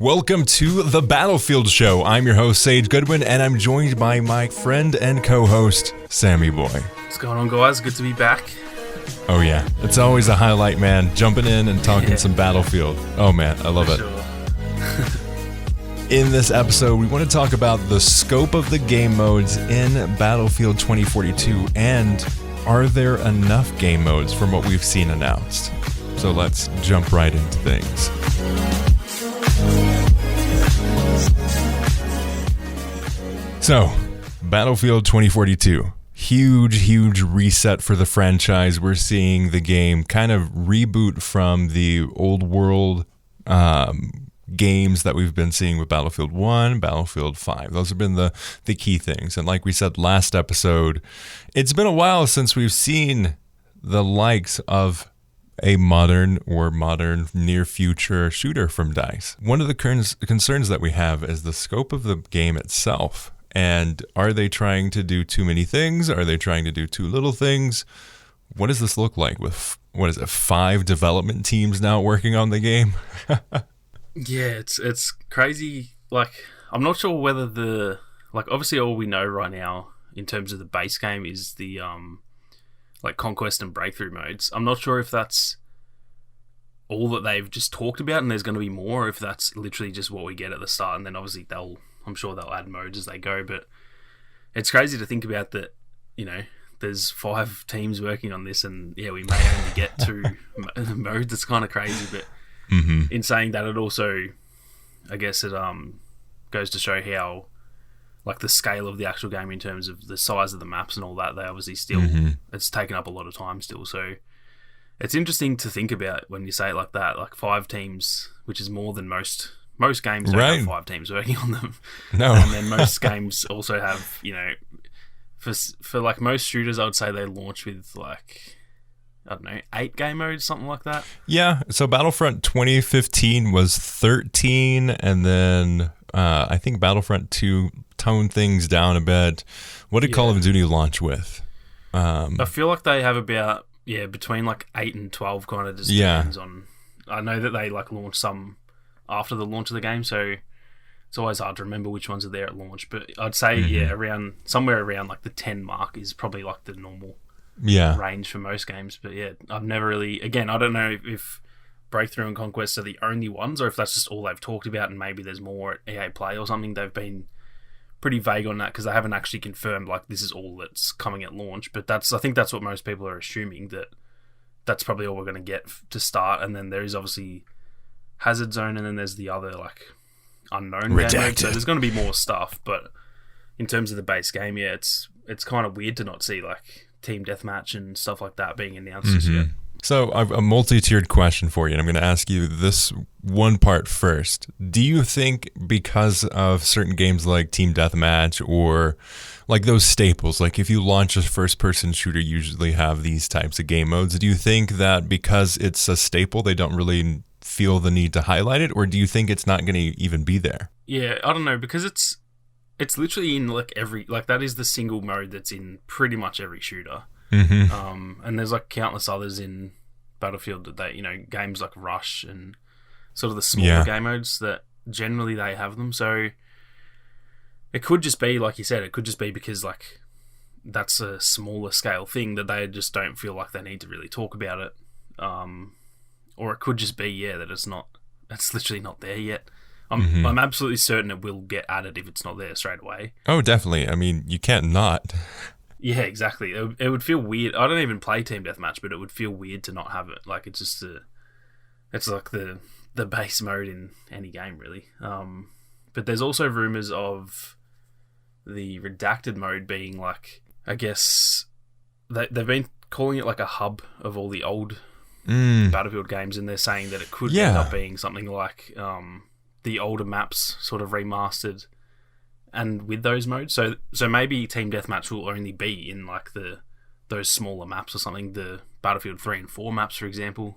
Welcome to the Battlefield Show. I'm your host, Sage Goodwin, and I'm joined by my friend and co-host, Sammy Boy. What's going on, guys? Good to be back. Oh yeah, it's always a highlight, man. Jumping in and talking some Battlefield. Oh man, I love it. Sure. In this episode, we want to talk about the scope of the game modes in Battlefield 2042, and are there enough game modes from what we've seen announced? So let's jump right into things. So, Battlefield 2042. Huge reset for the franchise. We're seeing the game kind of reboot from the old world games that we've been seeing with Battlefield 1, Battlefield 5. Those have been the key things. And like we said last episode, it's been a while since we've seen the likes of a modern near future shooter from DICE. One of the concerns that we have is the scope of the game itself. And are they trying to do too many things? Are they trying to do too little things? What does this look like with, 5 development teams now working on the game? Yeah, it's crazy. Like, I'm not sure whether obviously all we know right now in terms of the base game is the, conquest and breakthrough modes. I'm not sure if that's all that they've just talked about and there's going to be more, or if that's literally just what we get at the start, and then obviously I'm sure they'll add modes as they go, but it's crazy to think about that, there's 5 teams working on this, and yeah, we may only get 2 modes. It's kind of crazy, but in saying that, it also, I guess it goes to show how, the scale of the actual game in terms of the size of the maps and all that, they obviously still, it's taken up a lot of time still, so it's interesting to think about when you say it like that, 5 teams, which is more than most games don't have 5 teams working on them. No. And then most games also have, for most shooters, I would say they launch with 8 game modes, something like that. Yeah, so Battlefront 2015 was 13, and then I think Battlefront 2 toned things down a bit. What did Call of Duty launch with? I feel like they have about, between 8 and 12 kind of just depends on... I know that they launched some after the launch of the game, so it's always hard to remember which ones are there at launch, but I'd say somewhere around the 10 mark is probably the normal range for most games. But I've never really, again, I don't know if Breakthrough and Conquest are the only ones, or if that's just all they've talked about and maybe there's more at EA Play or something. They've been pretty vague on that because they haven't actually confirmed this is all that's coming at launch, but I think that's what most people are assuming, that's probably all we're going to get to start. And then there is obviously Hazard Zone, and then there's the other unknown game mode, so there's going to be more stuff. But in terms of the base game, it's kind of weird to not see team deathmatch and stuff like that being announced just yet. So I've a multi-tiered question for you, and I'm going to ask you this one part first. Do you think because of certain games like Team Deathmatch or those staples, if you launch a first-person shooter, you usually have these types of game modes. Do you think that because it's a staple, they don't really feel the need to highlight it, or do you think it's not going to even be there? Yeah, I don't know, because it's literally in every that is the single mode that's in pretty much every shooter. And there's countless others in Battlefield that they, games like Rush and sort of the smaller game modes that generally they have them. So it could just be, like you said, it could just be because that's a smaller scale thing that they just don't feel like they need to really talk about it. Or it could just be, that it's literally not there yet. I'm absolutely certain it will get added if it's not there straight away. Oh, definitely. I mean, you can't not. Yeah, exactly. It would feel weird. I don't even play Team Deathmatch, but it would feel weird to not have it. It's just it's the base mode in any game, really. But there's also rumors of the redacted mode being I guess they've been calling it a hub of all the old Battlefield games, and they're saying that it could end up being something like the older maps sort of remastered and with those modes. So maybe Team Deathmatch will only be in those smaller maps or something, the Battlefield 3 and 4 maps, for example.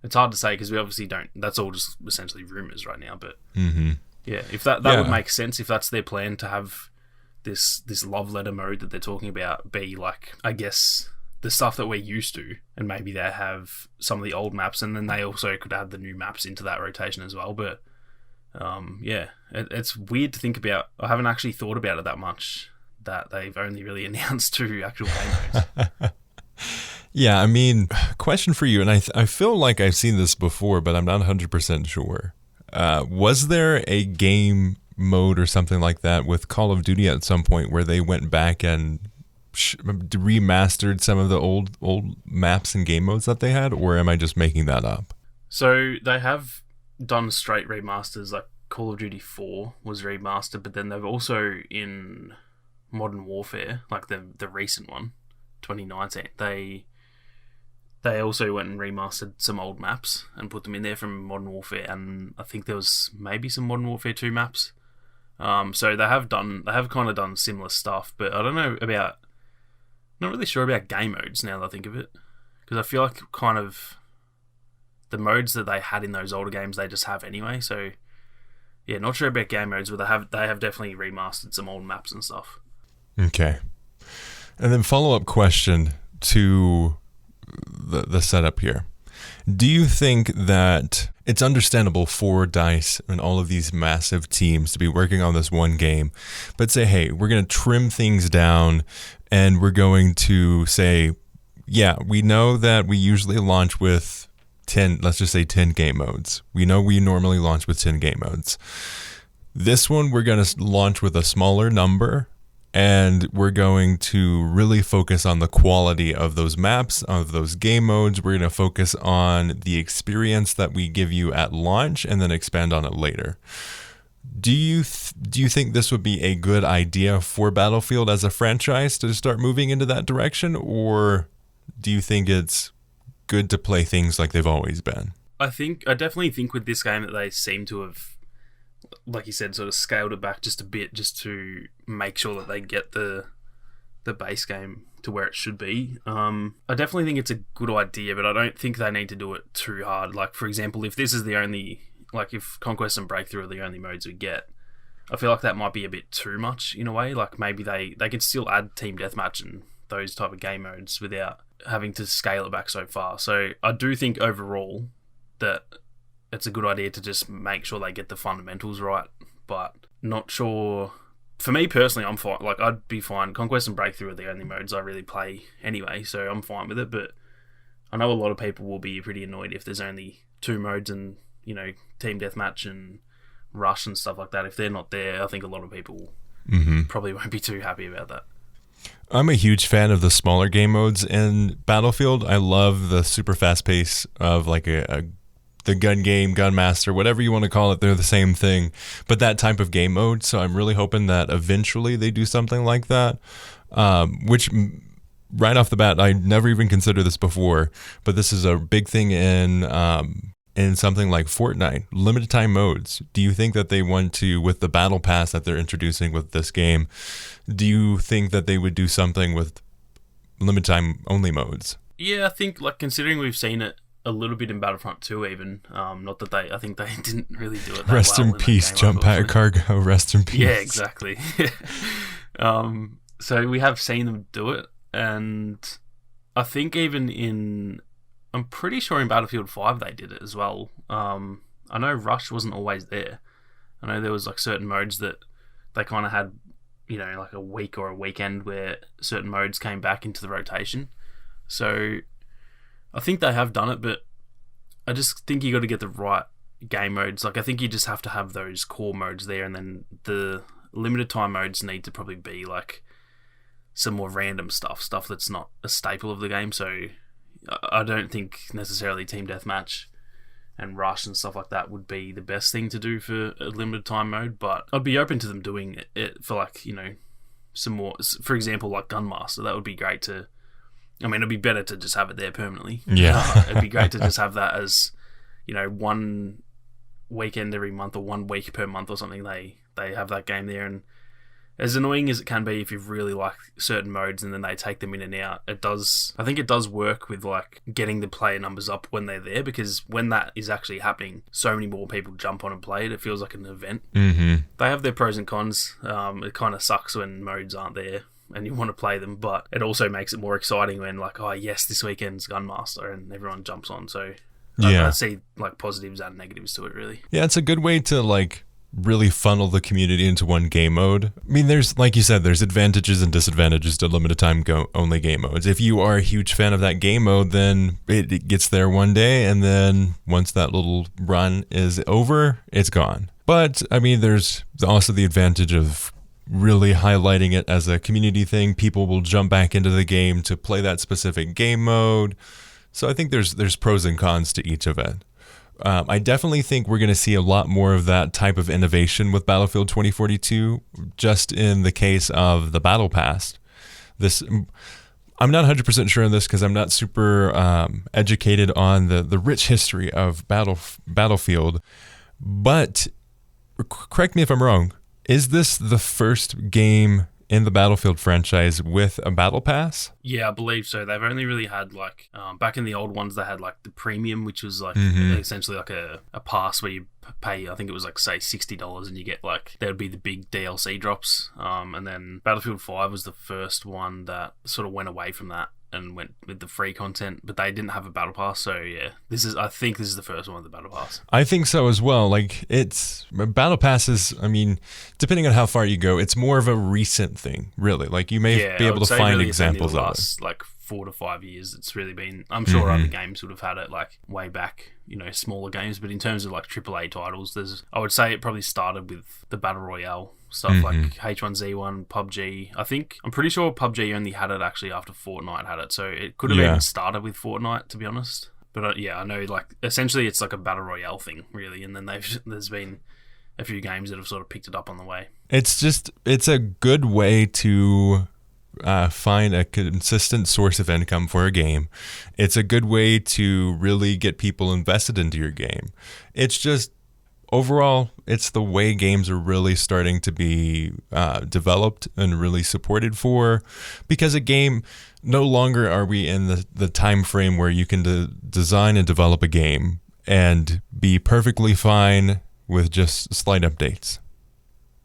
It's hard to say because we obviously don't, that's all just essentially rumors right now, but if that would make sense, if that's their plan to have this love letter mode that they're talking about be I guess the stuff that we're used to, and maybe they have some of the old maps, and then they also could add the new maps into that rotation as well. But it's weird to think about. I haven't actually thought about it that much, that they've only really announced 2 actual game modes. Yeah, I mean, question for you, and I feel like I've seen this before, but I'm not 100% sure. Was there a game mode or something like that with Call of Duty at some point where they went back and remastered some of the old maps and game modes that they had, or am I just making that up? So they have done straight remasters, like Call of Duty 4 was remastered, but then they've also, in Modern Warfare, like the recent one, 2019, they also went and remastered some old maps and put them in there from Modern Warfare, and I think there was maybe some Modern Warfare 2 maps. So they have kind of done similar stuff, but I don't know about, not really sure about game modes now that I think of it, because I feel like kind of the modes that they had in those older games they just have anyway. So yeah, not sure about game modes, but they have definitely remastered some old maps and stuff. Okay, and then follow-up question to the setup here. Do you think that it's understandable for DICE and all of these massive teams to be working on this one game, but say, hey, we're going to trim things down and we're going to say, yeah, we know that we usually launch with 10, let's just say 10 game modes. We know we normally launch with 10 game modes. This one, we're going to launch with a smaller number, and we're going to really focus on the quality of those maps, of those game modes. We're going to focus on the experience that we give you at launch and then expand on it later. Do you think this would be a good idea for Battlefield as a franchise to start moving into that direction, or do you think it's good to play things like they've always been? I definitely think with this game that they seem to have, like you said, sort of scaled it back just a bit, just to make sure that they get the base game to where it should be. I definitely think it's a good idea, but I don't think they need to do it too hard. Like, for example, if this is the only, like if Conquest and Breakthrough are the only modes we get, I feel like that might be a bit too much in a way. Like maybe they could still add Team Deathmatch and those type of game modes without having to scale it back so far. So I do think overall that it's a good idea to just make sure they get the fundamentals right, but not sure. For me personally, I'm fine. Like, I'd be fine. Conquest and Breakthrough are the only modes I really play anyway, so I'm fine with it. But I know a lot of people will be pretty annoyed if there's only 2 modes and, you know, Team Deathmatch and Rush and stuff like that. If they're not there, I think a lot of people probably won't be too happy about that. I'm a huge fan of the smaller game modes in Battlefield. I love the super fast pace of like the gun game, gun master, whatever you want to call it, they're the same thing, but that type of game mode. So I'm really hoping that eventually they do something like that, which right off the bat, I never even considered this before, but this is a big thing in something like Fortnite, limited time modes. Do you think that they want to, with the battle pass that they're introducing with this game, do you think that they would do something with limited time only modes? Yeah, I think, like, considering we've seen it a little bit in Battlefront 2 even, not that I think they didn't really do it that rest well in peace, jump pack cargo, rest in peace. Yeah, exactly. So we have seen them do it, and I think even I'm pretty sure in Battlefield 5 they did it as well. I know Rush wasn't always there. I know there was like certain modes that they kind of had, you know, like a week or a weekend where certain modes came back into the rotation. So I think they have done it, but I just think you got to get the right game modes. Like, I think you just have to have those core modes there, and then the limited time modes need to probably be like some more random stuff that's not a staple of the game. So I don't think necessarily Team Deathmatch and Rush and stuff like that would be the best thing to do for a limited time mode, but I'd be open to them doing it for, like, you know, some more, for example, like Gunmaster. That would be great to, I mean, it'd be better to just have it there permanently. Yeah. It'd be great to just have that as, you know, one weekend every month or 1 week per month or something. They have that game there, and as annoying as it can be if you really like certain modes and then they take them in and out, I think it does work with like getting the player numbers up when they're there, because when that is actually happening, so many more people jump on and play it. It feels like an event. Mm-hmm. They have their pros and cons. It kind of sucks when modes aren't there and you want to play them, but it also makes it more exciting when like, oh yes, this weekend's Gunmaster and everyone jumps on. So I see like positives and negatives to it, really. Yeah, it's a good way to like really funnel the community into one game mode. I mean, there's, like you said, there's advantages and disadvantages to limited time only game modes. If you are a huge fan of that game mode, then it gets there one day, and then once that little run is over, it's gone. But I mean, there's also the advantage of really highlighting it as a community thing. People will jump back into the game to play that specific game mode. So I think there's pros and cons to each of it. I definitely think we're going to see a lot more of that type of innovation with Battlefield 2042, just in the case of the Battle Pass. I'm not 100% sure on this because I'm not super educated on the rich history of Battlefield, but correct me if I'm wrong, is this the first game in the Battlefield franchise with a Battle Pass? Yeah, I believe so. They've only really had like back in the old ones, they had like the premium, which was like essentially like a pass where you pay, I think it was like say $60, and you get like, there would be the big DLC drops. And then Battlefield 5 was the first one that sort of went away from that and went with the free content, but they didn't have a Battle Pass. So yeah, I think this is the first one with the Battle Pass. I think so as well. Like, it's Battle Passes, I mean, depending on how far you go, it's more of a recent thing, really. Like, you may be able to find really examples of it. Like 4 to 5 years, it's really been, I'm sure other games would have had it like way back, smaller games, but in terms of like AAA titles, I would say it probably started with the Battle Royale stuff like H1Z1, PUBG. I'm pretty sure PUBG only had it actually after Fortnite had it, so it could have even started with Fortnite, to be honest. But I know like essentially it's like a Battle Royale thing, really, and then there's been a few games that have sort of picked it up on the way. It's a good way to find a consistent source of income for a game. It's a good way to really get people invested into your game. It's just, overall, it's the way games are really starting to be developed and really supported for, because a game, no longer are we in the time frame where you can design and develop a game and be perfectly fine with just slight updates.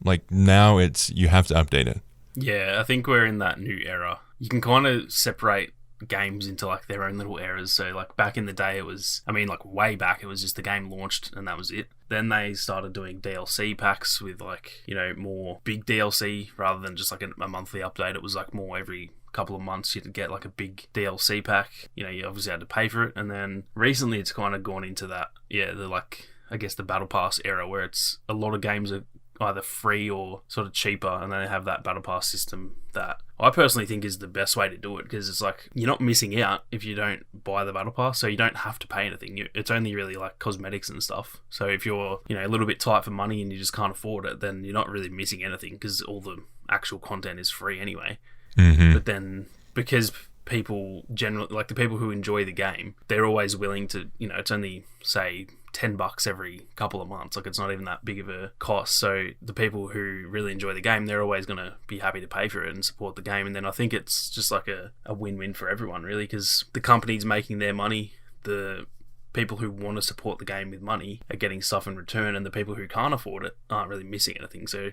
Like, now you have to update it. Yeah, I think we're in that new era. You can kind of separate games into like their own little eras. So like back in the day, like way back, it was just the game launched and that was it. Then they started doing DLC packs with like, more big DLC rather than just like a monthly update. It was like more every couple of months you'd get like a big DLC pack. You obviously had to pay for it. And then recently it's kind of gone into that, the Battle Pass era, where it's a lot of games are either free or sort of cheaper, and then they have that Battle Pass system that I personally think is the best way to do it, because it's like you're not missing out if you don't buy the Battle Pass, so you don't have to pay anything. It's only really like cosmetics and stuff. So if you're a little bit tight for money and you just can't afford it, then you're not really missing anything, because all the actual content is free anyway. But then because people generally, like the people who enjoy the game, they're always willing to, it's only say $10 every couple of months. Like, it's not even that big of a cost. So the people who really enjoy the game, they're always going to be happy to pay for it and support the game. And then I think it's just like a win-win for everyone, really, because the company's making their money, the people who want to support the game with money are getting stuff in return, and the people who can't afford it aren't really missing anything. So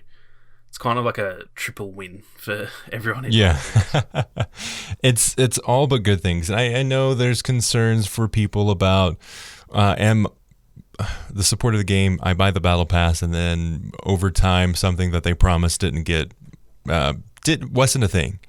it's kind of like a triple win for everyone involved. Yeah. It's all but good things. I know there's concerns for people about the support of the game. I buy the Battle Pass, and then over time, something that they promised didn't get, wasn't a thing.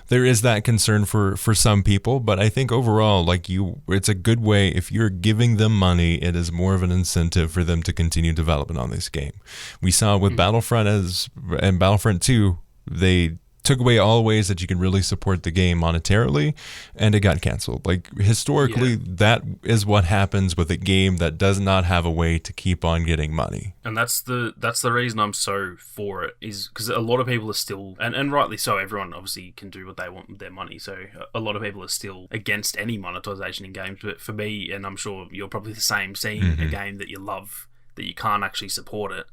There is that concern for some people, but I think overall, it's a good way. If you're giving them money, it is more of an incentive for them to continue development on this game. We saw with Battlefront and Battlefront 2, they took away all ways that you can really support the game monetarily, and it got canceled. Like, historically, that is what happens with a game that does not have a way to keep on getting money. And that's the reason I'm so for it, is because a lot of people are still, and rightly so, everyone obviously can do what they want with their money, so a lot of people are still against any monetization in games. But for me, and I'm sure you're probably the same, seeing a game that you love, that you can't actually support it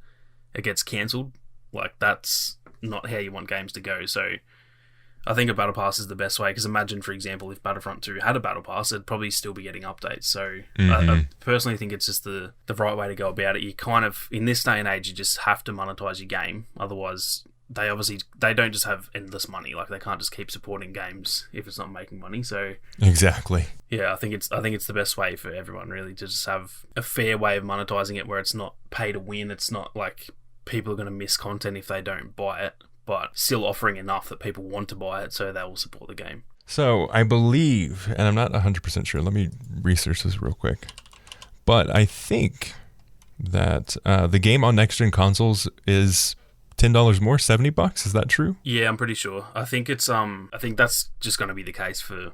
gets cancelled, like, that's not how you want games to go. So I think a Battle Pass is the best way, because imagine, for example, if Battlefront 2 had a Battle Pass, it'd probably still be getting updates. So I personally think it's just the right way to go about it. You kind of, in this day and age, you just have to monetize your game. Otherwise, they don't just have endless money. Like, they can't just keep supporting games if it's not making money. So exactly. Yeah, I think it's the best way for everyone, really, to just have a fair way of monetizing it where it's not pay to win. It's not like people are going to miss content if they don't buy it, but still offering enough that people want to buy it so they will support the game. So I believe, and I'm not 100% sure, let me research this real quick, but I think that the game on next-gen consoles is $10 more, $70. Is that true? Yeah, I'm pretty sure. I think it's I think that's just going to be the case for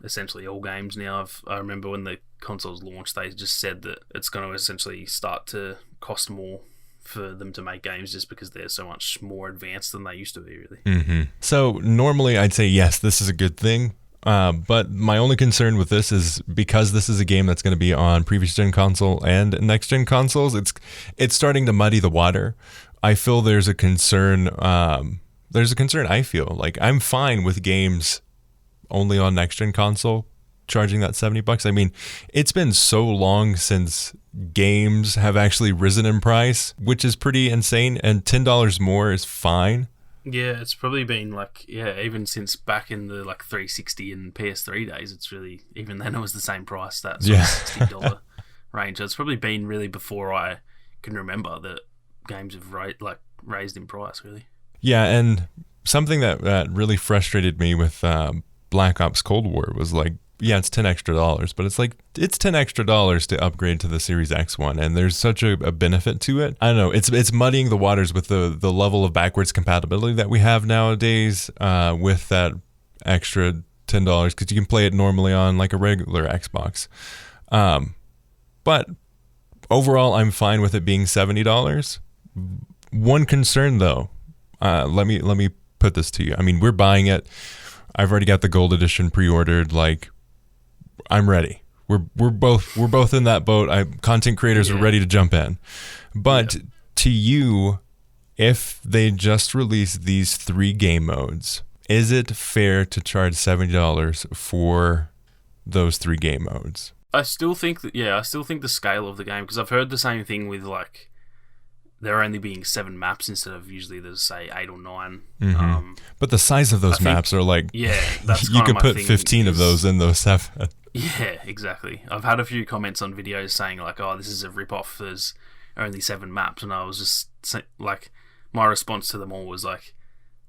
essentially all games now. I remember when the consoles launched, they just said that it's going to essentially start to cost more for them to make games just because they're so much more advanced than they used to be, really. Mm-hmm. So normally I'd say yes, this is a good thing. But my only concern with this is because this is a game that's going to be on previous gen console and next gen consoles, it's starting to muddy the water. I feel there's a concern. I feel like I'm fine with games only on next gen console charging that $70. I mean, it's been so long since games have actually risen in price, which is pretty insane, and $10 more is fine. Yeah, it's probably been even since back in the 360 and PS3 days, it's really, even then it was the same price, that sort of $60 range. It's probably been really before I can remember that games have raised in price, really. Yeah, and something that really frustrated me with Black Ops Cold War was it's $10 extra, but it's $10 extra to upgrade to the Series X one, and there's such a benefit to it. I don't know, it's muddying the waters with the level of backwards compatibility that we have nowadays with that extra $10, because you can play it normally on a regular Xbox. But overall, I'm fine with it being $70. One concern though, let me put this to you. I mean, we're buying it. I've already got the gold edition pre-ordered. I'm ready. We're both in that boat. Content creators are ready to jump in. But to you, if they just release these 3 game modes, is it fair to charge $70 for those 3 game modes? I still think the scale of the game, because I've heard the same thing with there only being 7 maps instead of usually there's say 8 or 9. Mm-hmm. But the size of those maps are that's you could put 15 of those in those 7. Yeah, exactly. I've had a few comments on videos saying this is a rip-off, there's only 7 maps, and I was just my response to them all was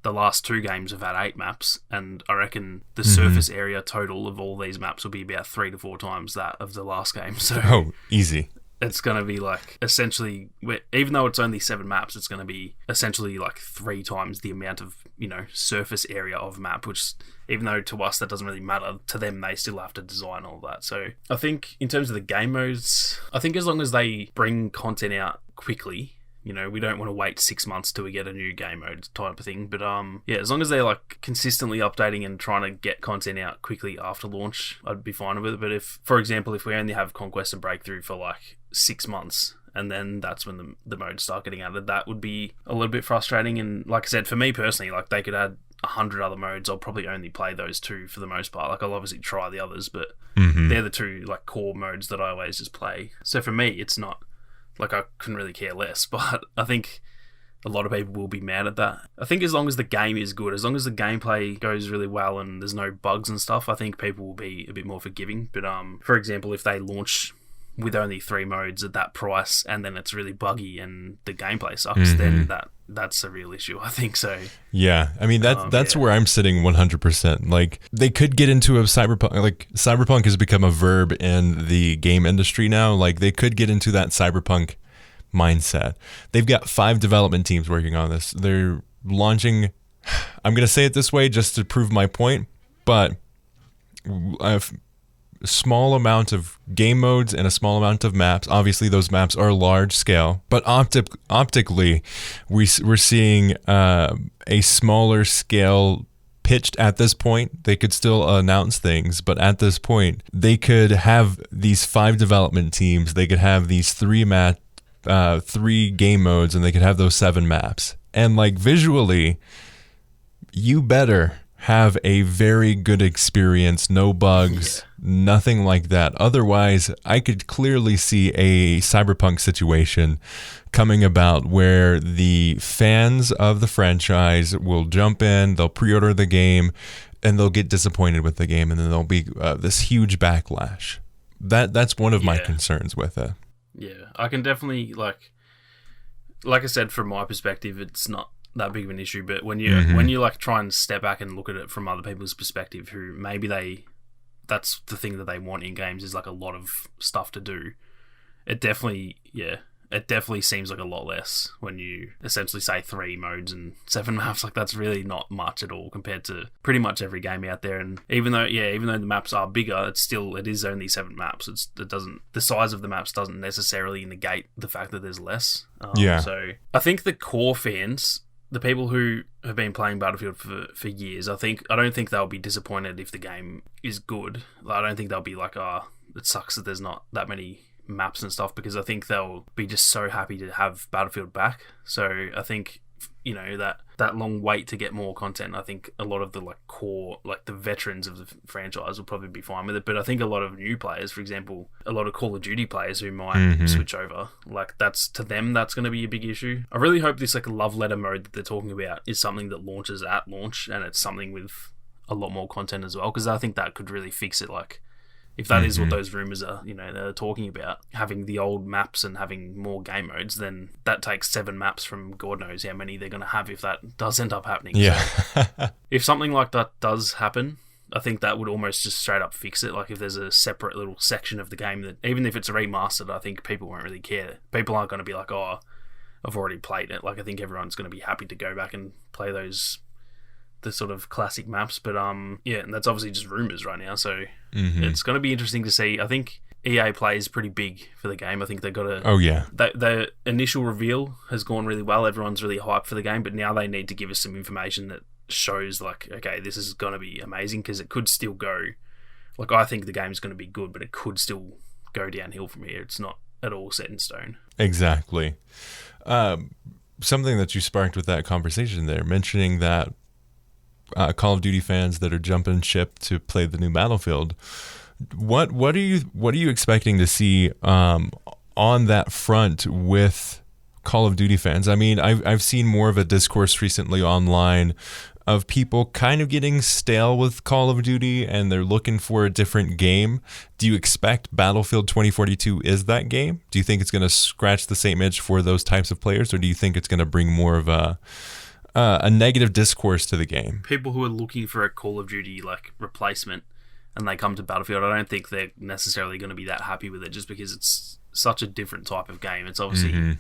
the last 2 games have had 8 maps, and I reckon the surface area total of all these maps will be about 3 to 4 times that of the last game. So easy. It's going to be essentially, even though it's only 7 maps, it's going to be essentially 3 times the amount of, surface area of map, which, even though to us that doesn't really matter, to them they still have to design all that. So I think in terms of the game modes, I think as long as they bring content out quickly, we don't want to wait 6 months till we get a new game mode type of thing. But as long as they're consistently updating and trying to get content out quickly after launch, I'd be fine with it. But if, for example, if we only have Conquest and Breakthrough for 6 months, and then that's when the modes start getting added, that would be a little bit frustrating. And like I said, for me personally, they could add 100 other modes. I'll probably only play those 2 for the most part. I'll obviously try the others, but they're the 2 core modes that I always just play. So for me, it's not I couldn't really care less, but I think a lot of people will be mad at that. I think as long as the game is good, as long as the gameplay goes really well and there's no bugs and stuff, I think people will be a bit more forgiving. But for example, if they launch with only 3 modes at that price and then it's really buggy and the gameplay sucks, then that's a real issue, I think. So yeah, I mean that's where I'm sitting 100%. They could get into a cyberpunk. Cyberpunk has become a verb in the game industry now. They could get into that cyberpunk mindset. They've got 5 development teams working on this. They're launching, I'm gonna say it this way just to prove my point, but I've small amount of game modes and a small amount of maps. Obviously those maps are large scale, but optically we're seeing a smaller scale pitched at this point. They could still announce things, but at this point they could have these 5 development teams, they could have these 3 game modes, and they could have those 7 maps. And visually, you better have a very good experience, no bugs, nothing like that. Otherwise, I could clearly see a Cyberpunk situation coming about where the fans of the franchise will jump in, they'll pre-order the game, and they'll get disappointed with the game, and then there'll be this huge backlash. That's one of my concerns with it. Yeah, I can definitely, like I said, from my perspective, it's not that big of an issue, but when you like try and step back and look at it from other people's perspective, who maybe that's the thing that they want in games, is like a lot of stuff to do. It definitely seems like a lot less when you essentially say 3 modes and 7 maps. Like, that's really not much at all compared to pretty much every game out there. And even though the maps are bigger, it is only 7 maps. The size of the maps doesn't necessarily negate the fact that there's less. So I think the core fans, the people who have been playing Battlefield for years, I don't think they'll be disappointed if the game is good. I don't think they'll be like, it sucks that there's not that many maps and stuff, because I think they'll be just so happy to have Battlefield back. So I think, that long wait to get more content, I think a lot of the core, the veterans of the franchise will probably be fine with it. But I think a lot of new players, for example, a lot of Call of Duty players who might switch over, that's going to be a big issue. I really hope this love letter mode that they're talking about is something that launches at launch, and it's something with a lot more content as well, because I think that could really fix it. If that is what those rumors are, they're talking about, having the old maps and having more game modes, then that takes 7 maps from God knows how many they're going to have if that does end up happening. Yeah. So, if something like that does happen, I think that would almost just straight up fix it. If there's a separate little section of the game that, even if it's remastered, I think people won't really care. People aren't going to be like, oh, I've already played it. I think everyone's going to be happy to go back and play the sort of classic maps, but and that's obviously just rumors right now, so it's going to be interesting to see. I think EA plays pretty big for the game. I think they got the initial reveal has gone really well. Everyone's really hyped for the game, but now they need to give us some information that shows okay, this is going to be amazing, because it could still go, I think the game's going to be good, but it could still go downhill from here. It's not at all set in stone. Exactly. Something that you sparked with that conversation there, mentioning that Call of Duty fans that are jumping ship to play the new Battlefield. What are you expecting to see on that front with Call of Duty fans? I mean, I've seen more of a discourse recently online of people kind of getting stale with Call of Duty, and they're looking for a different game. Do you expect Battlefield 2042 is that game? Do you think it's going to scratch the same itch for those types of players, or do you think it's going to bring more of a negative discourse to the game? People who are looking for a Call of Duty replacement, and they come to Battlefield, I don't think they're necessarily going to be that happy with it, just because it's such a different type of game. It's obviously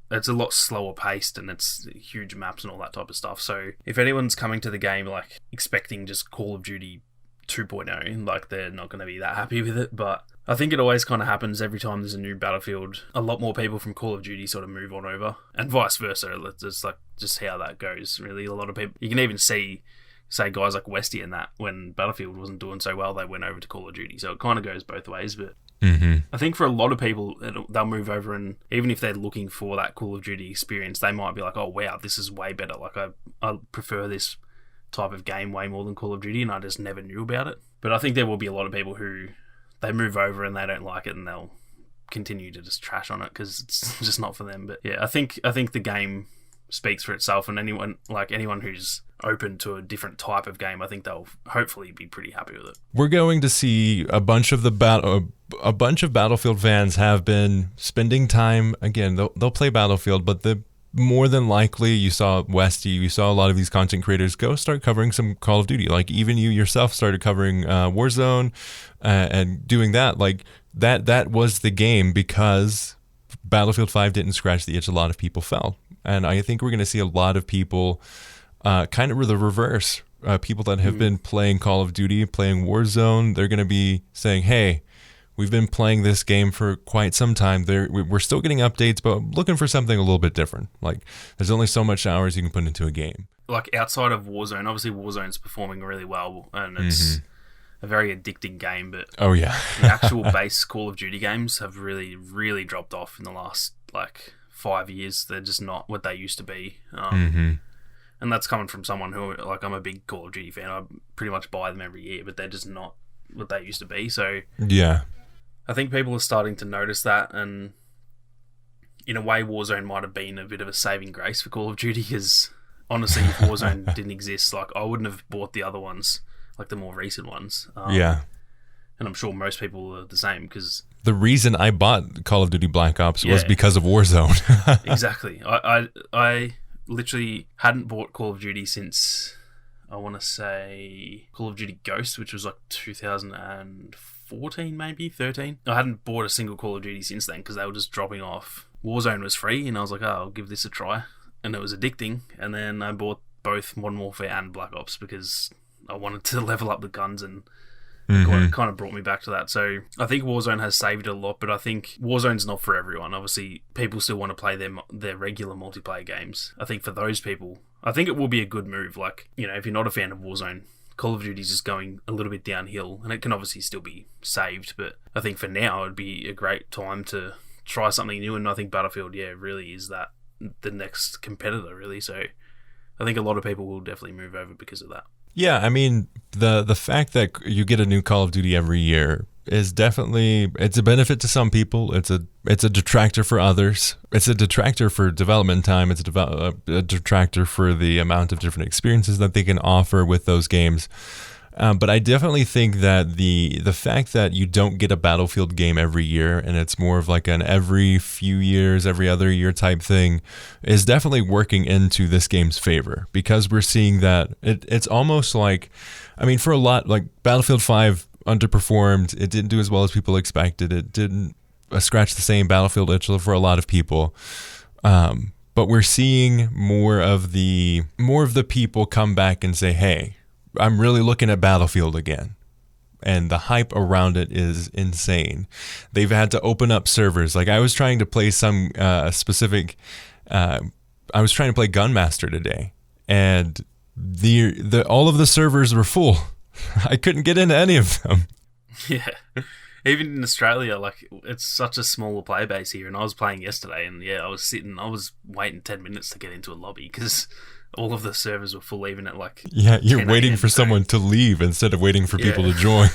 it's a lot slower paced, and it's huge maps and all that type of stuff. So if anyone's coming to the game expecting just Call of Duty 2.0, they're not going to be that happy with it. But I think it always kind of happens every time there's a new Battlefield. A lot more people from Call of Duty sort of move on over, and vice versa. It's just how that goes, really. A lot of people, you can even say guys like Westy and that, when Battlefield wasn't doing so well, they went over to Call of Duty. So it kind of goes both ways. But I think for a lot of people, they'll move over, and even if they're looking for that Call of Duty experience, they might be like, oh wow, this is way better. I prefer this type of game way more than Call of Duty, and I just never knew about it. But I think there will be a lot of people who they move over and they don't like it, and they'll continue to just trash on it because it's just not for them. But yeah, I think the game speaks for itself, and anyone who's open to a different type of game, I think they'll hopefully be pretty happy with it. We're going to see a bunch of Battlefield fans have been spending time. Again, they'll play Battlefield, but more than likely, you saw Westy, you saw a lot of these content creators go start covering some Call of Duty. Even you yourself started covering Warzone and doing that. That was the game, because Battlefield 5 didn't scratch the itch a lot of people felt. And I think we're going to see a lot of people kind of the reverse. People that have been playing Call of Duty, playing Warzone, they're going to be saying, hey, we've been playing this game for quite some time. We're still getting updates, but looking for something a little bit different. There's only so much hours you can put into a game. Outside of Warzone, obviously Warzone's performing really well, and it's a very addicting game. But the actual base Call of Duty games have really, really dropped off in the last 5 years. They're just not what they used to be. And that's coming from someone who, like, I'm a big Call of Duty fan. I pretty much buy them every year, but they're just not what they used to be. So Yeah. I think people are starting to notice that, and in a way, Warzone might have been a bit of a saving grace for Call of Duty, because honestly, if Warzone didn't exist, like, I wouldn't have bought the other ones, like the more recent ones. Yeah. And I'm sure most people are the same, because The reason I bought Call of Duty Black Ops was because of Warzone. exactly. I literally hadn't bought Call of Duty since, I want to say, Call of Duty Ghost, which was like 2014, maybe 13. I hadn't bought a single Call of Duty since then because they were just dropping off. Warzone was free, and I was like, oh, I'll give this a try, and it was addicting. And then I bought both Modern Warfare and Black Ops because I wanted to level up the guns, and it kind of brought me back to that. So I think Warzone has saved it a lot, but I think Warzone's not for everyone. Obviously, people still want to play their regular multiplayer games. I think for those people, I think it will be a good move. Like, you know, if you're not a fan of Warzone, Call of Duty's just going a little bit downhill, and it can obviously still be saved, but I think for now it'd be a great time to try something new, and I think Battlefield, really is that the next competitor, really. So I think a lot of people will definitely move over because of that. Yeah, I mean, the fact that you get a new Call of Duty every year is definitely, it's a benefit to some people. It's a detractor for others. It's a detractor for development time. It's a detractor for the amount of different experiences that they can offer with those games. But I definitely think that the fact that you don't get a Battlefield game every year, and it's more of like an every few years, every other year type thing, is definitely working into this game's favor, because we're seeing that it's almost like, I mean, for a lot, like Battlefield 5 underperformed. It didn't do as well as people expected. It didn't scratch the same Battlefield itch for a lot of people. But we're seeing more of the people come back and say, hey, I'm really looking at Battlefield again. And the hype around it is insane. They've had to open up servers. Like, I was trying to play some specific... I was trying to play Gunmaster today, and the all of the servers were full. I couldn't get into any of them. Yeah. Even in Australia, like, it's such a smaller player base here, and I was playing yesterday, and I was waiting 10 minutes to get into a lobby because all of the servers were full, even at like... Yeah, you're waiting for someone to leave instead of waiting for people to join.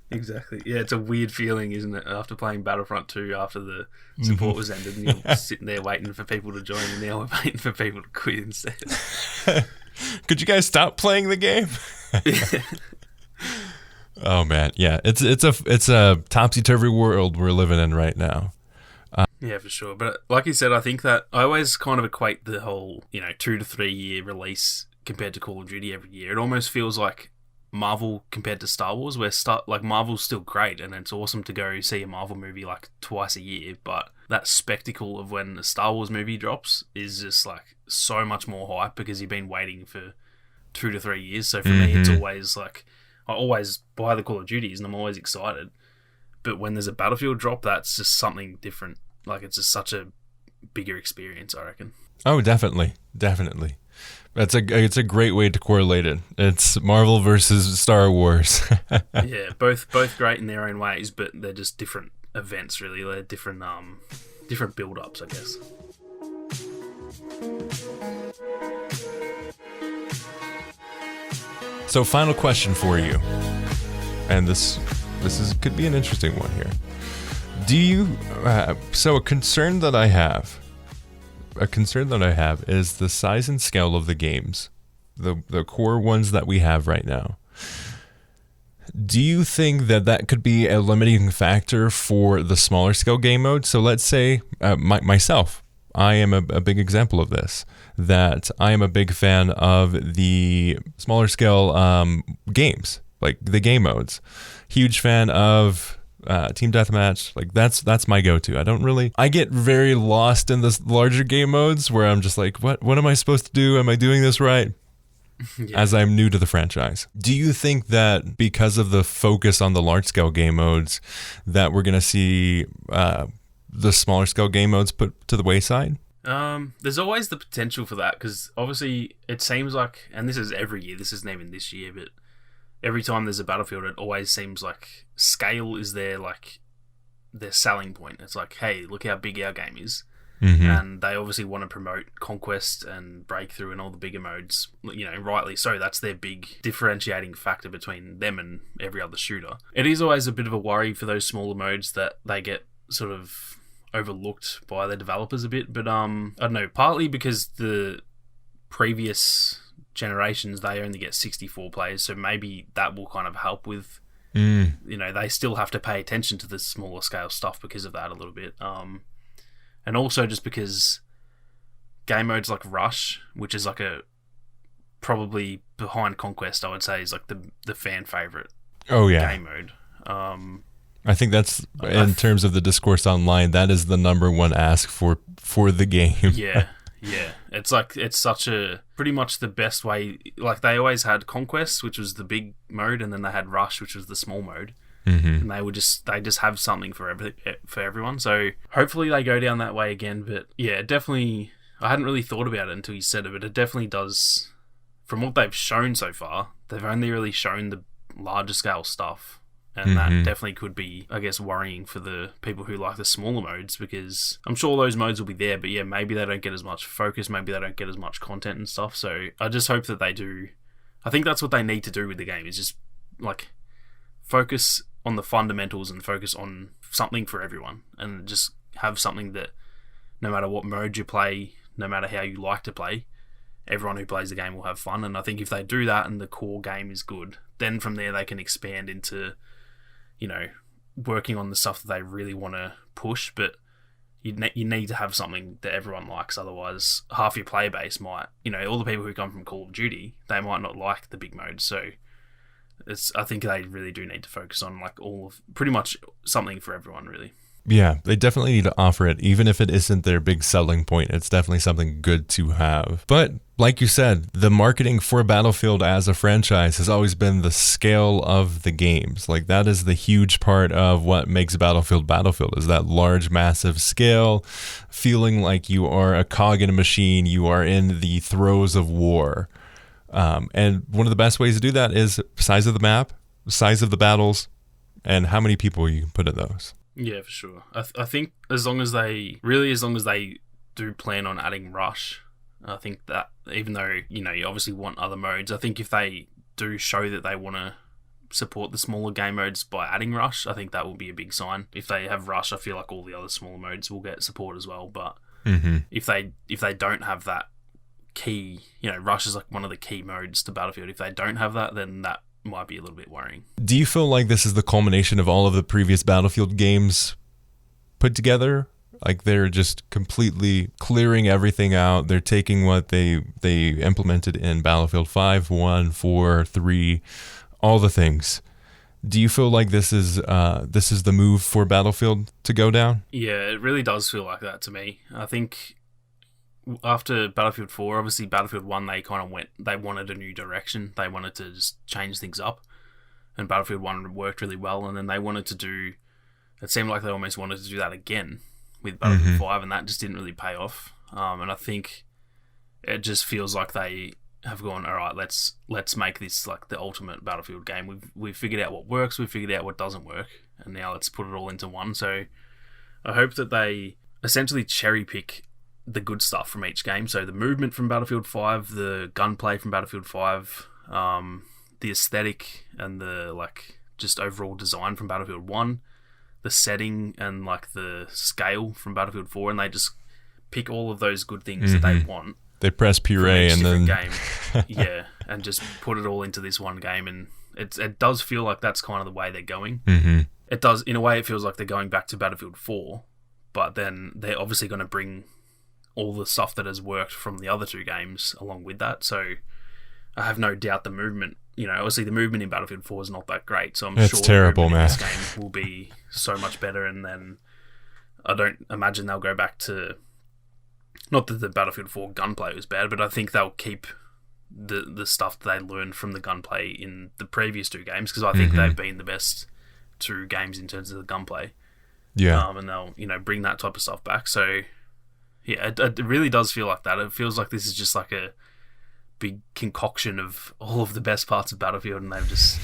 Exactly. Yeah, it's a weird feeling, isn't it? After playing Battlefront 2, after the support was ended, and you're sitting there waiting for people to join, and now we're waiting for people to quit instead. Could you guys stop playing the game? Oh man, yeah, it's a topsy-turvy world we're living in right now. Yeah, for sure. But like you said, I think that I always kind of equate the whole, 2 to 3 year release compared to Call of Duty every year. It almost feels like Marvel compared to Star Wars, where Marvel's still great, and it's awesome to go see a Marvel movie like twice a year, but that spectacle of when a Star Wars movie drops is just like so much more hype because you've been waiting for 2 to 3 years. So for me, it's always like, I always buy the Call of Duties and I'm always excited. But when there's a Battlefield drop, that's just something different. Like, it's just such a bigger experience, I reckon. Oh, definitely. It's a great way to correlate it. It's Marvel versus Star Wars. Yeah, both great in their own ways, but they're just different events, really. They're different build-ups, I guess. So, final question for you, and this could be an interesting one here. Do you? So, a concern that I have is the size and scale of the games, the core ones that we have right now. Do you think that could be a limiting factor for the smaller scale game mode? So, let's say myself, I am a big example of this. That I am a big fan of the smaller scale games, like the game modes. Huge fan of Team Deathmatch. Like that's my go-to. I get very lost in the larger game modes where I'm just like, what am I supposed to do? Am I doing this right? Yeah. As I'm new to the franchise. Do you think that because of the focus on the large scale game modes that we're going to see the smaller scale game modes put to the wayside? There's always the potential for that, because obviously it seems like, and this is every year, this isn't even this year, but every time there's a Battlefield, it always seems like scale is their selling point. It's like, hey, look how big our game is. And they obviously want to promote Conquest and Breakthrough and all the bigger modes, rightly so. That's their big differentiating factor between them and every other shooter. It is always a bit of a worry for those smaller modes that they get sort of overlooked by the developers a bit, but I don't know, partly because the previous generations, they only get 64 players, so maybe that will kind of help with, they still have to pay attention to the smaller scale stuff because of that a little bit. And also just because game modes like Rush, which is like probably behind Conquest, I would say, is like the fan favorite game mode. I think that's, in terms of the discourse online, that is the number one ask for the game. Yeah. It's such pretty much the best way. Like, they always had Conquest, which was the big mode, and then they had Rush, which was the small mode. And they just have something for everyone. So hopefully they go down that way again. But yeah, definitely, I hadn't really thought about it until you said it, but it definitely does. From what they've shown so far, they've only really shown the larger scale stuff. And that definitely could be, I guess, worrying for the people who like the smaller modes, because I'm sure those modes will be there, but yeah, maybe they don't get as much focus, maybe they don't get as much content and stuff. So I just hope that they do. I think that's what they need to do with the game, is just like focus on the fundamentals and focus on something for everyone, and just have something that no matter what mode you play, no matter how you like to play, everyone who plays the game will have fun. And I think if they do that and the core game is good, then from there they can expand into, working on the stuff that they really want to push. But you need to have something that everyone likes, otherwise half your player base might, all the people who come from Call of Duty, they might not like the big mode. So I think they really do need to focus on like pretty much something for everyone, really. Yeah, they definitely need to offer it, even if it isn't their big selling point. It's definitely something good to have. But like you said, the marketing for Battlefield as a franchise has always been the scale of the games. Like, that is the huge part of what makes Battlefield Battlefield, is that large, massive scale, feeling like you are a cog in a machine, you are in the throes of war. And one of the best ways to do that is size of the map, size of the battles, and how many people you can put in those. Yeah, for sure. I think as long as they do plan on adding Rush, I think that even though, you obviously want other modes, I think if they do show that they want to support the smaller game modes by adding Rush, I think that will be a big sign. If they have Rush, I feel like all the other smaller modes will get support as well. But if they don't have that key, Rush is like one of the key modes to Battlefield. If they don't have that, then that might be a little bit worrying. Do you feel like this is the culmination of all of the previous Battlefield games put together? Like, they're just completely clearing everything out. They're taking what they implemented in Battlefield 5, 1, 4, 3, all the things. Do you feel like this is the move for Battlefield to go down? Yeah, it really does feel like that to me. I think after Battlefield 4, obviously Battlefield 1, they wanted a new direction. They wanted to just change things up. And Battlefield 1 worked really well. And then it seemed like they almost wanted to do that again with Battlefield 5, and that just didn't really pay off. And I think it just feels like they have gone, all right, let's make this like the ultimate Battlefield game. We've figured out what works, we've figured out what doesn't work, and now let's put it all into one. So I hope that they essentially cherry pick the good stuff from each game. So the movement from Battlefield 5, the gunplay from Battlefield 5, the aesthetic and the like just overall design from Battlefield 1, the setting and like the scale from Battlefield 4, and they just pick all of those good things that they want. They press puree and then game. Yeah, and just put it all into this one game, and it does feel like that's kind of the way they're going. It does, in a way, it feels like they're going back to Battlefield 4, but then they're obviously going to bring all the stuff that has worked from the other two games along with that. So I have no doubt the movement, obviously the movement in Battlefield 4 is not that great, so I'm sure terrible, man. This game will be so much better. And then I don't imagine they'll go back to, not that the Battlefield 4 gunplay was bad, but I think they'll keep the stuff that they learned from the gunplay in the previous two games, because I think they've been the best two games in terms of the gunplay. Yeah. And they'll, bring that type of stuff back. So yeah, it really does feel like that. It feels like this is just like a big concoction of all of the best parts of Battlefield, and they've just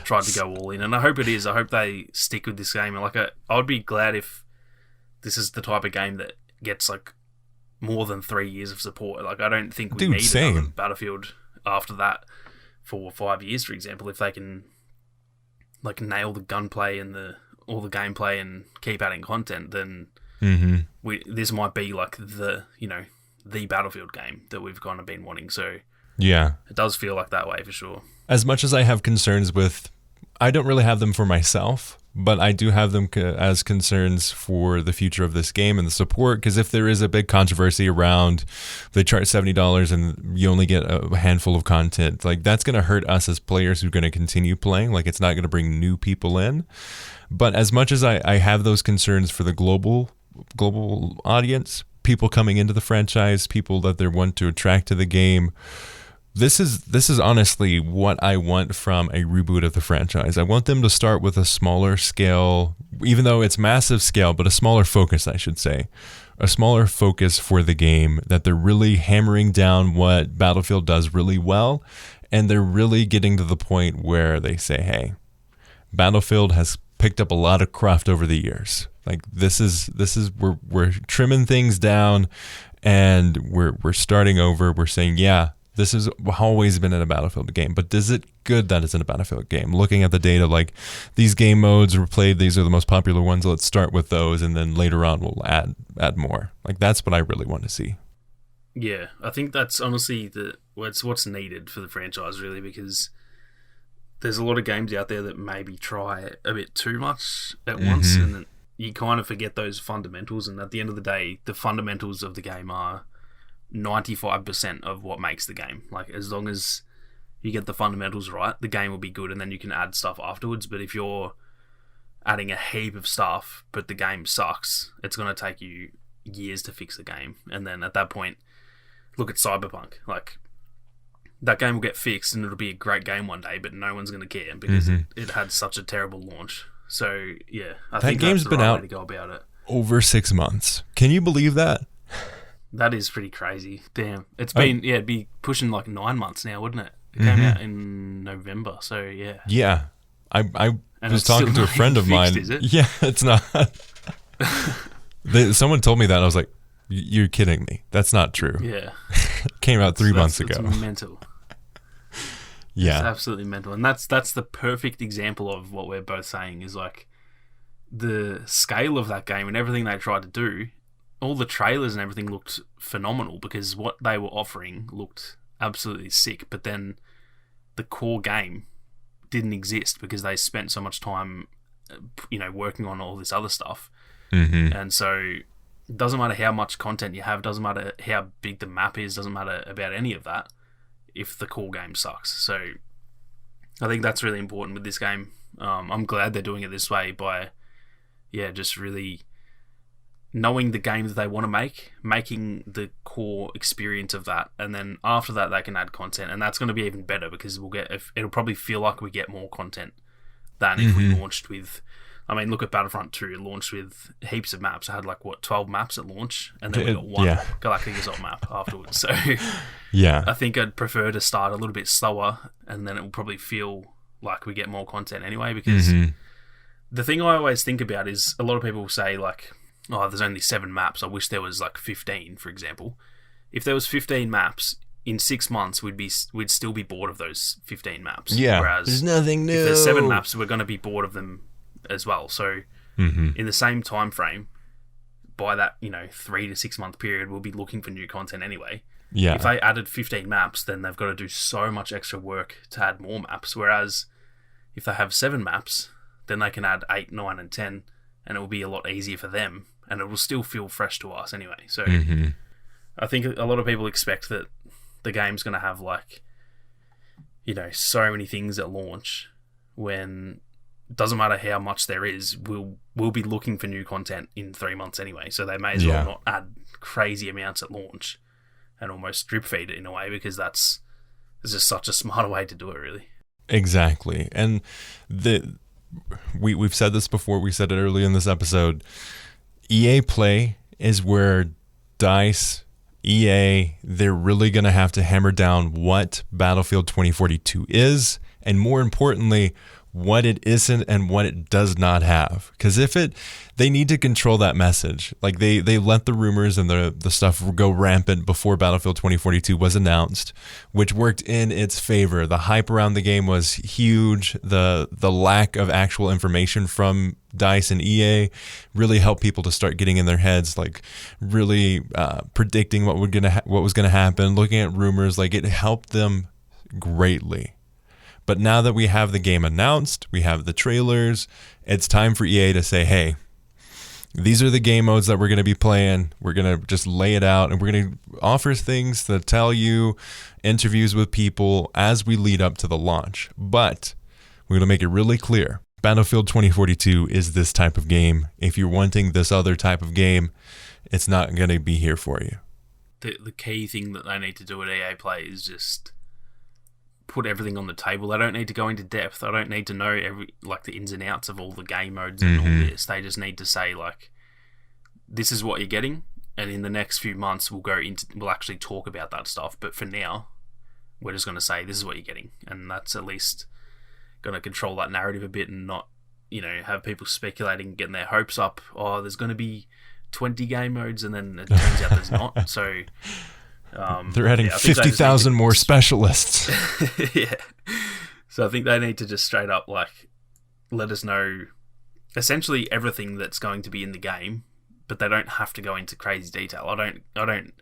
tried to go all in. And I hope it is. I hope they stick with this game. And I would be glad if this is the type of game that gets like more than 3 years of support. Like, I don't think we Dude, need same. another Battlefield after that for 5 years, for example. If they can like nail the gunplay and all the gameplay and keep adding content, then this might be like the Battlefield game that we've kind of been wanting. So yeah, it does feel like that way for sure. As much as I have concerns with, I don't really have them for myself, but I do have them as concerns for the future of this game and the support. Because if there is a big controversy around, they charge $70 and you only get a handful of content, like that's going to hurt us as players who are going to continue playing. Like, it's not going to bring new people in. But as much as I have those concerns for the global audience, people coming into the franchise, people that they want to attract to the game, this is honestly what I want from a reboot of the franchise. I want them to start with a smaller scale, even though it's massive scale, but a smaller focus, I should say. A smaller focus for the game, that they're really hammering down what Battlefield does really well, and they're really getting to the point where they say, hey, Battlefield has picked up a lot of craft over the years. Like, this is we're trimming things down, and we're starting over. We're saying, yeah, this has always been in a Battlefield game, but is it good that it's in a Battlefield game? Looking at the data, like, these game modes were played, these are the most popular ones, let's start with those, and then later on we'll add more. Like, that's what I really want to see. Yeah, I think that's honestly what's needed for the franchise, really, because there's a lot of games out there that maybe try a bit too much at once, and you kind of forget those fundamentals, and at the end of the day, the fundamentals of the game are 95% of what makes the game. Like, as long as you get the fundamentals right, the game will be good, and then you can add stuff afterwards. But if you're adding a heap of stuff but the game sucks, it's going to take you years to fix the game. And then at that point, look at Cyberpunk. Like, that game will get fixed and it'll be a great game one day, but no one's going to care because it had such a terrible launch. So yeah, I think game's that's the been right out way to go about it. Over 6 months. Can you believe that? That is pretty crazy. Damn. It's been, it'd be pushing like 9 months now, wouldn't it? It came out in November, so yeah. Yeah. I was talking to a friend of mine. Is it? Yeah, it's not. Someone told me that, and I was like, you're kidding me. That's not true. Yeah. It came out 3 months ago. It's mental. Yeah. It's absolutely mental. And that's the perfect example of what we're both saying is, like, the scale of that game and everything they tried to do. All the trailers and everything looked phenomenal because what they were offering looked absolutely sick. But then the core game didn't exist because they spent so much time, working on all this other stuff. And so it doesn't matter how much content you have, doesn't matter how big the map is, doesn't matter about any of that if the core game sucks. So I think that's really important with this game. I'm glad they're doing it this way by, just really knowing the game that they want to making the core experience of that, and then after that they can add content, and that's going to be even better because it'll probably feel like we get more content than if we launched with. I mean, look at Battlefront 2. It launched with heaps of maps. It had 12 maps at launch, and then we got one Galactic Assault map afterwards. So yeah, I think I'd prefer to start a little bit slower, and then it will probably feel like we get more content anyway. Because the thing I always think about is a lot of people say, like, oh, there's only 7 maps. I wish there was 15, for example. If there was 15 maps, in 6 months we'd still be bored of those 15 maps. Yeah, whereas there's nothing new. If there's 7 maps, we're going to be bored of them as well. So in the same time frame, by that 3 to 6 month period, we'll be looking for new content anyway. Yeah. If they added 15 maps, then they've got to do so much extra work to add more maps. Whereas if they have 7 maps, then they can add 8, 9, and 10, and it will be a lot easier for them, and it will still feel fresh to us anyway. So I think a lot of people expect that the game's going to have so many things at launch, when it doesn't matter how much there is, we'll be looking for new content in 3 months anyway. So they may as well not add crazy amounts at launch and almost drip feed it in a way, because it's just such a smarter way to do it, really. Exactly. And we've said this before. We said it earlier in this episode. EA Play is where DICE, EA, they're really going to have to hammer down what Battlefield 2042 is, and more importantly, what it isn't and what it does not have. Because they need to control that message. Like they let the rumors and the stuff go rampant before Battlefield 2042 was announced, which worked in its favor. The hype around the game was huge. The lack of actual information from DICE and EA really helped people to start getting in their heads, like really predicting what was gonna happen, looking at rumors. Like it helped them greatly. But now that we have the game announced, we have the trailers, it's time for EA to say, hey, these are the game modes that we're going to be playing. We're going to just lay it out, and we're going to offer things to tell you, interviews with people as we lead up to the launch. But we're going to make it really clear. Battlefield 2042 is this type of game. If you're wanting this other type of game, it's not going to be here for you. The key thing that they need to do at EA Play is just put everything on the table. They don't need to go into depth. I don't need to know the ins and outs of all the game modes and all this. They just need to say, like, this is what you're getting, and in the next few months we'll actually talk about that stuff. But for now, we're just going to say this is what you're getting, and that's at least going to control that narrative a bit and not, have people speculating, getting their hopes up. Oh, there's going to be 20 game modes, and then it turns out there's not. So they're adding 50,000 more specialists. Yeah. So I think they need to just straight up let us know essentially everything that's going to be in the game, but they don't have to go into crazy detail. I don't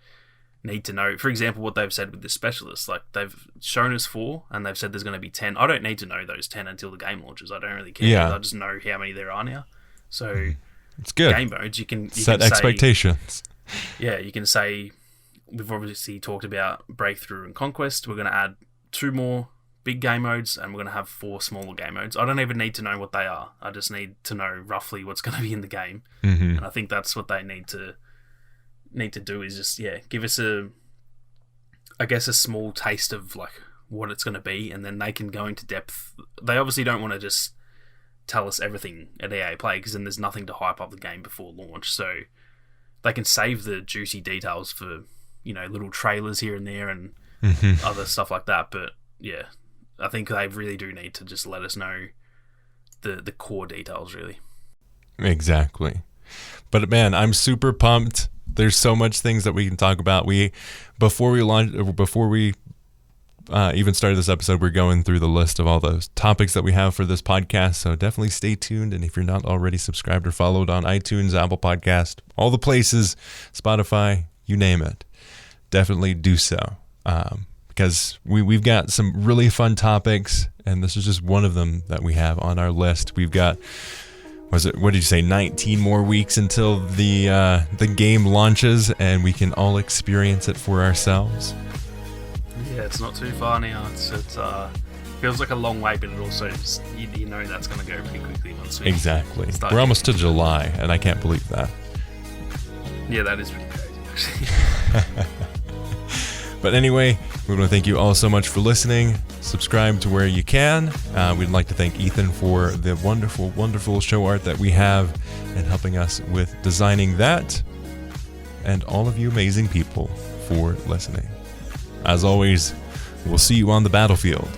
need to know, for example, what they've said with the specialists. Like, they've shown us 4 and they've said there's going to be 10. I don't need to know those 10 until the game launches. I don't really care. Yeah. I just know how many there are now. So it's good. Game modes, you can set expectations. Yeah, you can say, we've obviously talked about Breakthrough and Conquest. We're going to add 2 more big game modes, and we're going to have 4 smaller game modes. I don't even need to know what they are. I just need to know roughly what's going to be in the game. And I think that's what they need to do, is just, give us a small taste of what it's going to be, and then they can go into depth. They obviously don't want to just tell us everything at EA Play, because then there's nothing to hype up the game before launch. So they can save the juicy details for little trailers here and there and other stuff like that. But yeah, I think they really do need to just let us know the core details, really. Exactly. But man, I'm super pumped. There's so much things that we can talk about. Before we even started this episode, we're going through the list of all those topics that we have for this podcast. So definitely stay tuned. And if you're not already subscribed or followed on iTunes, Apple Podcast, all the places, Spotify, you name it, definitely do so. Because we've got some really fun topics, and this is just one of them that we have on our list. We've got, what did you say, 19 more weeks until the game launches, and we can all experience it for ourselves. Yeah, it's not too far now. It feels like a long way, but it also just, you know that's going to go pretty quickly once we Exactly. We're almost to July, and I can't believe that. Yeah, that is pretty crazy, actually. But anyway, we want to thank you all so much for listening. Subscribe to where you can. We'd like to thank Ethan for the wonderful, wonderful show art that we have and helping us with designing that. And all of you amazing people for listening. As always, we'll see you on the battlefield.